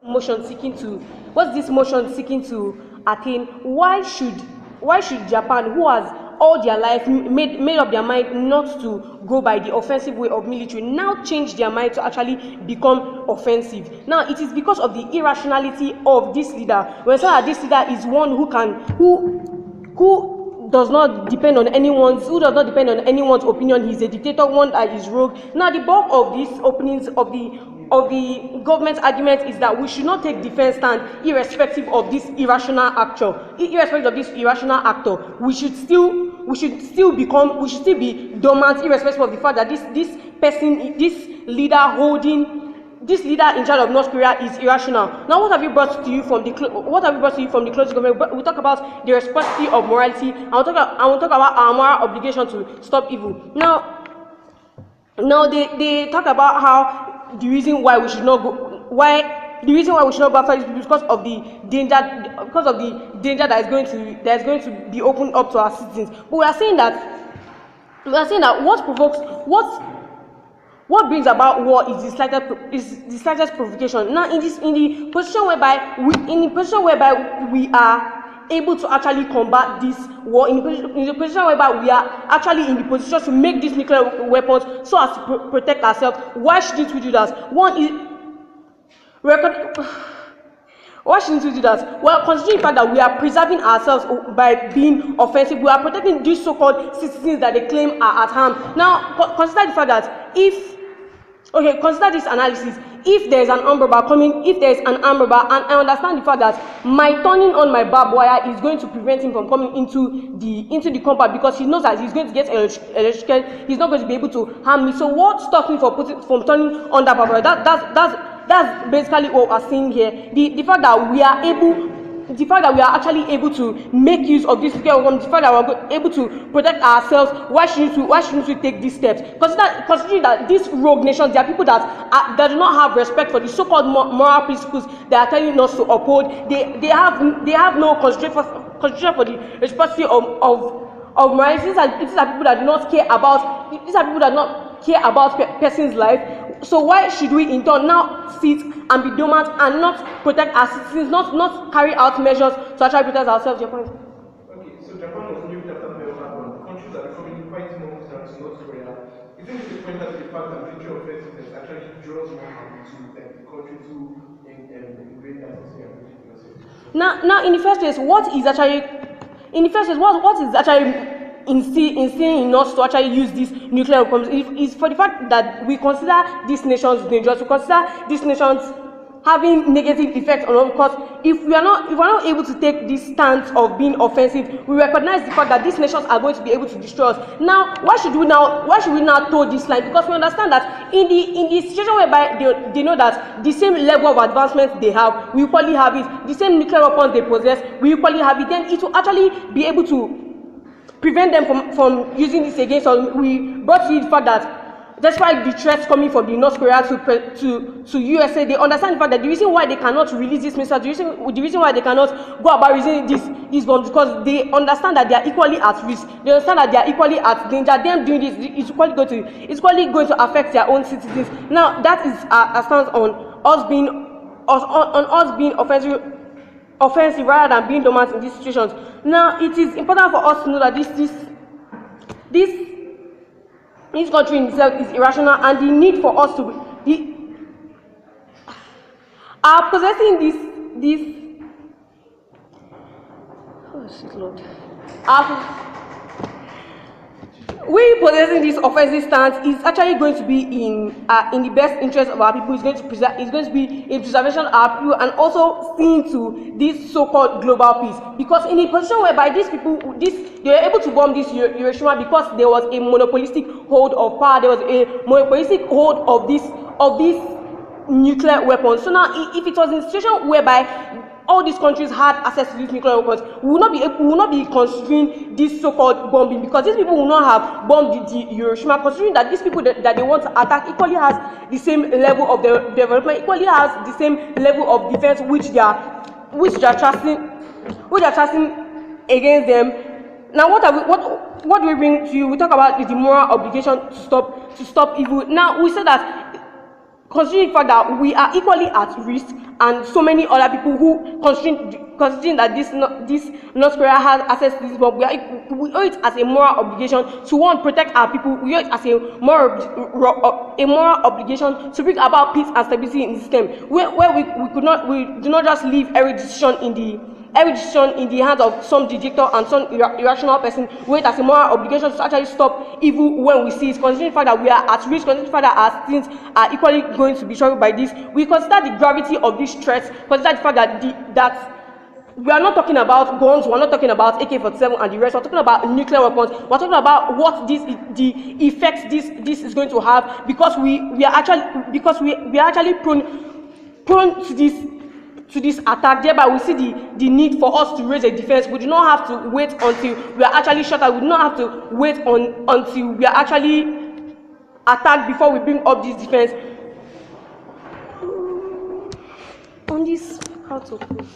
motion seeking to attain? Why should Japan, who has all their life made up their mind not to go by the offensive way of military, now change their mind to actually become offensive? Now it is because of the irrationality of this leader. We say that this leader is one who does not depend on anyone's opinion. He's a dictator, one that is rogue. Now the bulk of these openings of the government's argument is that we should not take defense stand irrespective of this irrational actor. We should still be dormant irrespective of the fact that this leader in charge of North Korea is irrational. Now, what have you brought to you from the closest government? We talk about the responsibility of morality, and we'll talk about our moral obligation to stop evil. Now they talk about how the reason why we should not go after this is because of the danger that is going to be opened up to our citizens. But we are saying that what brings about war is the slightest provocation. Now, in the position whereby we are able to actually combat this war, in the position whereby we are actually in the position to make these nuclear weapons so as to protect ourselves, why shouldn't we do that? Why shouldn't we do that? Well, considering the fact that we are preserving ourselves by being offensive, we are protecting these so-called citizens that they claim are at harm. Now, consider the fact that consider this analysis. If there is an armed robber coming, and I understand the fact that my turning on my barbed wire is going to prevent him from coming into the compound because he knows that he's going to get electrocuted, he's not going to be able to harm me. So what stops me from turning on that barbed wire? That's basically what we're seeing here. The fact that we are actually able to make use of this nuclear weapon, the fact that we're able to protect ourselves, why shouldn't we take these steps? Considering that these rogue nations, they are people that do not have respect for the so-called moral principles they are telling us to uphold. They have no consideration for the responsibility of morality. These are people that do not care about. These are people that do not care about person's life. So why should we in turn now sit and be dormant and not protect our citizens, not carry out measures to actually protect ourselves? Your point. Okay, so Japan was named after Pearl Harbor. Countries are becoming quite more than North Korea. Isn't it point out the fact that military offensiveness actually draws more harm to the country to invade that area? Now, in the first place, what is actually instilling in us to actually use these nuclear weapons is for the fact that we consider these nations dangerous. We consider these nations having negative effects on us, because if we are not able to take this stance of being offensive, we recognize the fact that these nations are going to be able to destroy us. Now, why should we now toe this line? Because we understand that in the situation whereby they know that the same level of advancement they have, we equally have it. The same nuclear weapons they possess, we equally have it. Then it will actually be able to prevent them from using this against us. We brought to the fact that despite the threats coming from the North Korea to USA, they understand the fact that the reason why they cannot release these missiles, the reason why they cannot go about using these bombs, because they understand that they are equally at risk. They understand that they are equally at danger. Them doing this is equally going to affect their own citizens. Now, that is a stance on us being offensive rather than being dormant in these situations. Now, it is important for us to know that this country in itself is irrational, and the need for us to are possessing this. Oh shit, Lord! We possessing this offensive stance is actually going to be in the best interest of our people. It's going to be in preservation of our people, and also seeing to this so-called global peace. Because in a position whereby these people, they were able to bomb this Hiroshima because there was a monopolistic hold of power. There was a monopolistic hold of this nuclear weapons. So now, if it was in a situation whereby all these countries had access to these nuclear weapons, we will not be considering this so-called bombing, because these people will not have bombed the Hiroshima, considering that these people that they want to attack equally has the same level of development, equally has the same level of defense which they are trusting against them. Now, what do we bring to you? We talk about the moral obligation to stop evil. Now, we say that considering the fact that we are equally at risk, and so many other people who, considering that this North Korea has access to this bomb, we owe it as a moral obligation to, one, protect our people. We owe it as a moral obligation to bring about peace and stability in the system, where we do not just leave every decision in the hands of some dictator and some irrational person. We owe it as a moral obligation to actually stop evil when we see it, considering the fact that we are at risk, considering the fact that our citizens are equally going to be troubled by this. We consider the gravity of these threats, consider the fact that we are not talking about guns, we are not talking about AK-47 and the rest, we are talking about nuclear weapons, we are talking about what the effects this is going to have, because we are actually prone to this attack. Thereby we see the need for us to raise a defense. We do not have to wait until we are actually shot at. We do not have to wait until we are actually attacked before we bring up this defense. On this, how to close?